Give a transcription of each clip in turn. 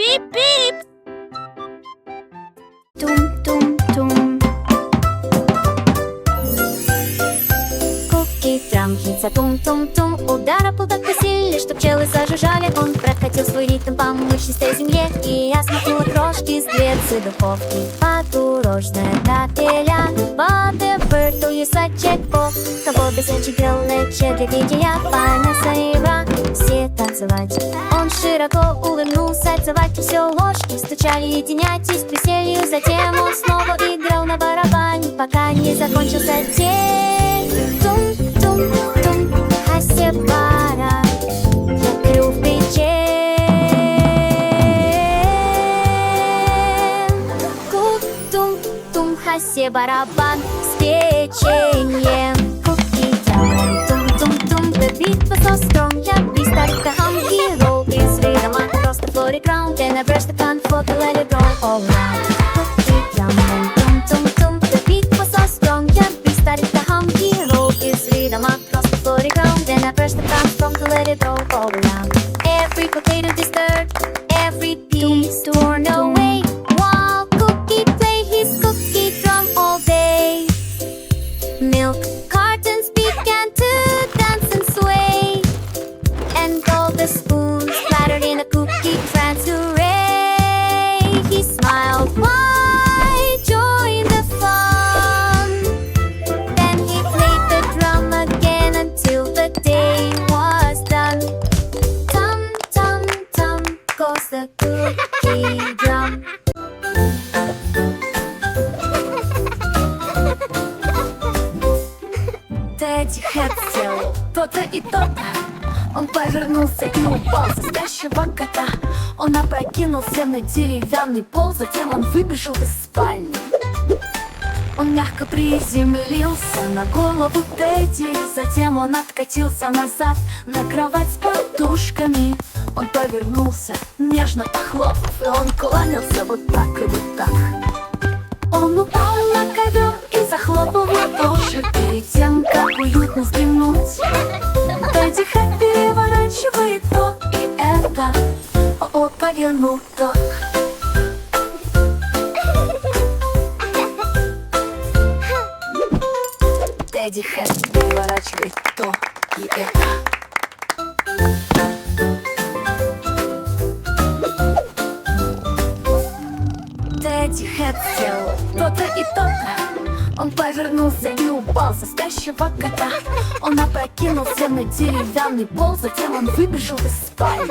Бип-бип! Тум-тум-тум. Куки трамхится тум-тум-тум. Удара был так сильный, что пчелы зажужжали. Он прокатил свой ритм по мучнистой земле, и я смахнула крошки с дверцы духовки. Подурожная капеля, ватеберту їсачеко. Кого бесячий крылече для видения понесла ира. Все танцевать. Он широко улыбнулся, целовать все ложки стучали, единятись к веселью. Затем он снова играл на барабане, пока не закончился день. Тум-тум-тум, хасебара, клюв печень. Кук-тум-тум, хасе-барабан с печеньем. Куки-трам, тум-тум-тум, the beat was so strong. Я started the hunky roll is rhythm across the floor ground. Then I brushed the pan for to let it roll all around. Cookie-drum and tum-tum-tum, the beat was so strong. Yeah, we started the hunky roll is rhythm across the floor ground. Then I brushed the pan from to let it roll all around. Every potato disturbed, every piece torn away, while Cookie play his cookie drum all day. Milk cartons began to dance and sway, and all the spoons clattered in a cookie trance. Hooray! He smiled wide, joined the fun. Then he played the drum again until the day was done. Tum, tum, tum goes the cookie drum. Тедди Хэт сделал то-то и то-то. Он повернулся и упал со спящего кота. Он опрокинулся на деревянный пол, затем он выбежал из спальни. Он мягко приземлился на голову Тедди, затем он откатился назад на кровать с подушками. Он повернулся, нежно похлопав, и он кланялся вот так и вот так. Он упал на ковер и захлопал в ладоши перед тем, как уютно вздремнуть. Тедди Хэт переворачивает то и это, о, повернул то. Тедди Хэт переворачивает то и это. Тедди Хэт сделал то-то и то-то. Он повернулся и упал со спящего кота. Он опрокинулся на деревянный пол, затем он выбежал из спальни.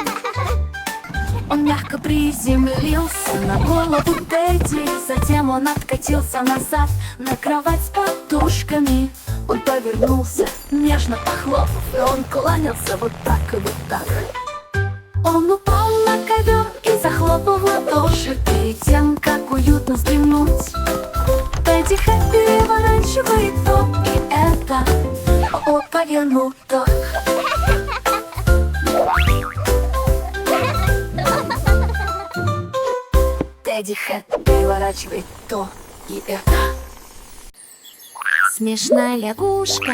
Он мягко приземлился на голову Тедди, затем он откатился назад на кровать с подушками. Он повернулся, нежно похлопав, и он кланялся вот так и вот так. Он упал на ковер и захлопал в ладоши перед тем, как уютно вздремнуть. Тедди Хэт переворачивает то и это, о, повернул то. Тедди Хэт переворачивает то и это. Смешная лягушка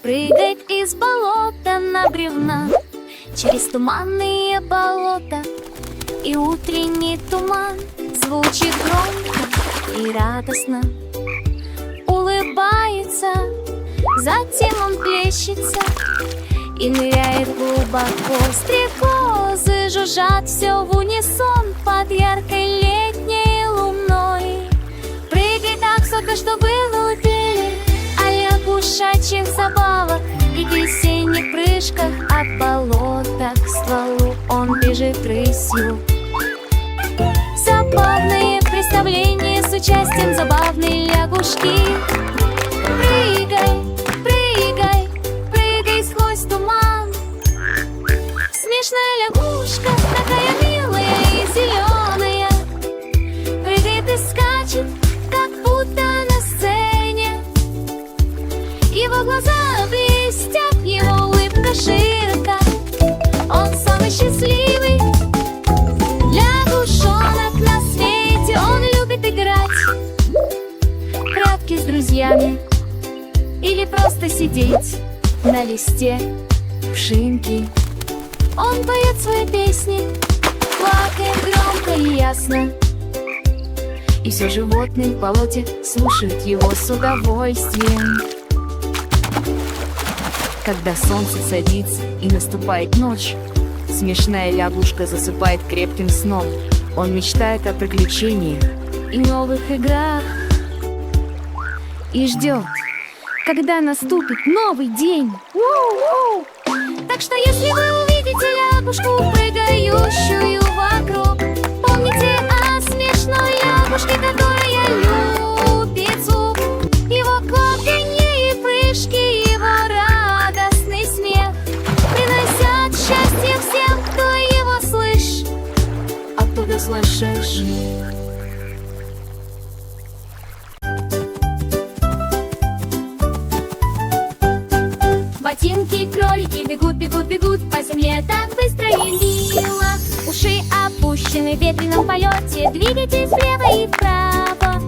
прыгает из болота на бревна через туманные болота, и утренний туман звучит громко и радостно. Улыбается, затем он плещется и ныряет глубоко. Стрекозы жужжат все в унисон под яркой летней луной. Прыгай так высоко, что было пели о лягушачьих забавах и весенних прыжках от болота к стволу. Он бежит рысью. Забавное представление с участием забавной лягушки. Прыгай, прыгай, прыгай сквозь туман. Смешная лягушка, такая милая и зеленая, прыгает и скачет, как будто на сцене. Его глаза блестят, его улыбка широка. Он самый счастливый лягушонок на свете. Он любит играть в прятки с друзьями или просто сидеть на листе пшинки. Он поет свои песни квакает громко и ясно. И все животные в болоте слушают его с удовольствием. Когда солнце садится и наступает ночь, смешная лягушка засыпает крепким сном. Он мечтает о приключениях и новых играх и ждет, когда наступит новый день. Так что если вы увидите лягушку, прыгающую вокруг, помните о смешной лягушке, которая любит звук. Его кваканье и прыжки, его радостный смех приносят счастье всем, кто его слышит. Оттуда слышишь? Ботинки, кролики бегут, бегут, бегут по земле так быстро и мило. Уши опущены в ветреном полете, двигайтесь влево и вправо.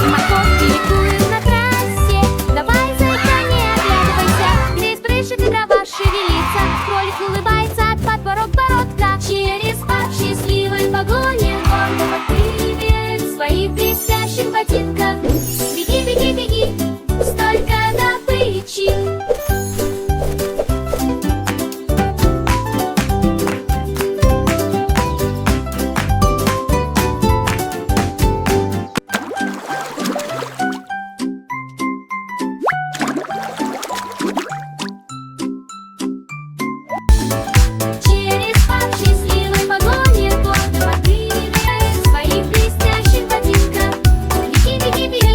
Морковки ликуют на трассе, давай, зайка, не оглядывайся. Здесь брызжет и трава шевелится, кролик улыбается от подбородка. Через парк счастливой погони гордо привет в своих блестящих ботинках. Беги, беги, беги, столько добычи. Через парк счастливой погони гордо привет в своих блестящих ботинках. Беги, беги, беги,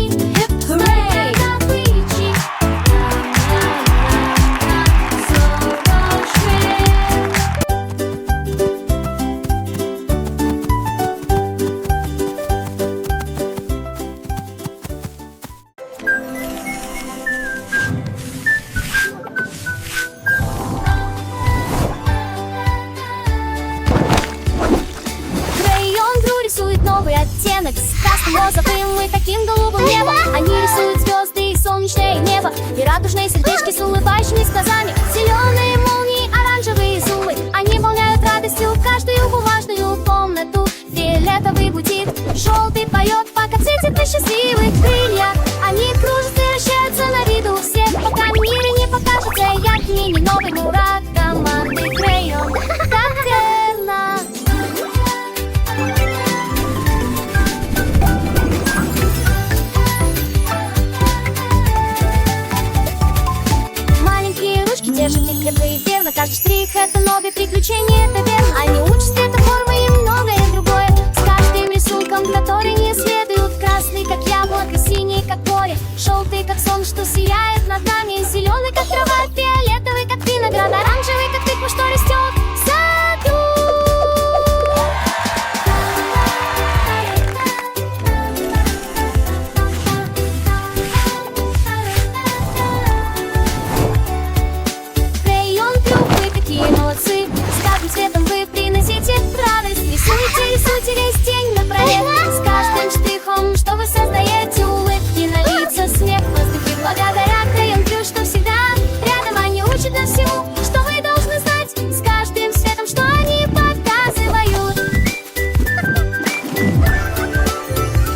рисует новый оттенок с красным, розовым и таким голубым небом. Они рисуют звезды и солнечное небо, и радужные сердечки с улыбающимися глазами. Зеленые молнии, оранжевые зубы, они волняют радостью каждую бумажную комнату. Фиолетовый гудит, желтый поет, пока цветет на счастливых крыльях. Они кружатся и вращаются на виду у всех, пока мир не покажется ярким и новым. Ура, команды Крейон, так верно. Держит их крепко и верно. Каждый штрих — это новые приключения, это верно. Они учат цвета, формы и многое другое. С каждым рисунком, который не следует. Красный, как яблоко, синий, как море, желтый, как солнце, что сияет над нами, зеленый, как трава, фиолетовый, как виноград, оранжевый, как тыква, что растет в саду. Молодцы, с каждым цветом вы приносите радость. Рисуйте, рисуйте весь день напролет. С каждым штрихом, что вы создаете, улыбки на лица, смех в воздухе. Благодаря Крейон Крю, что всегда рядом, они учат нас всему, что вы должны знать. С каждым цветом, что они показывают.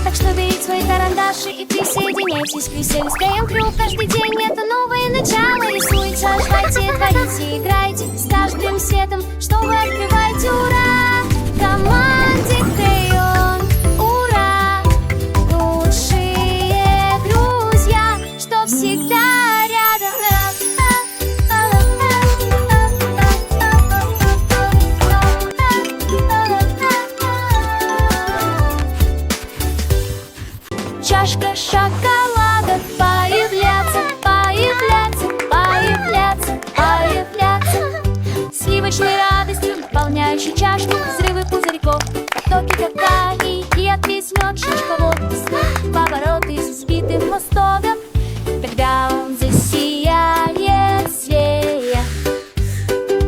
Так что берите свои карандаши и присоединяйтесь к веселью с Крейон Крю. Каждый день это новое начало. Рисуйте, ожидайте, творите, играйте. С каждым светом, что вы открываете. Ура! Команде Крейон, ура! Лучшие друзья, что всегда рядом. Чашка шоколада появляться, появляться, появляться, появляться. Сливочной радостью наполняющей чашку, взрывы пузырьков, потоки какао и отвесь мед, шишковод, повороты с сбитым мостом. Когда он засияет свея,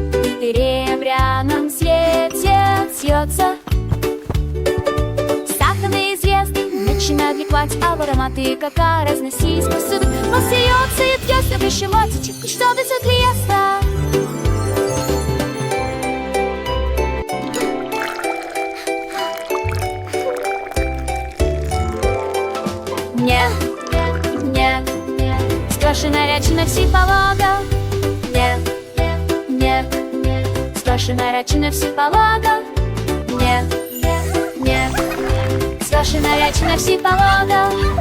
в серебряном свете сьется. Сахарные звезды начинают ликовать, а в ароматы какао разносись повсюду. Он смеется и пьется в мотичек, что до леса. Страшна річ на всі полога. Не, не, страшна річ на всі полога. Не, не, страшна річ на всі полога.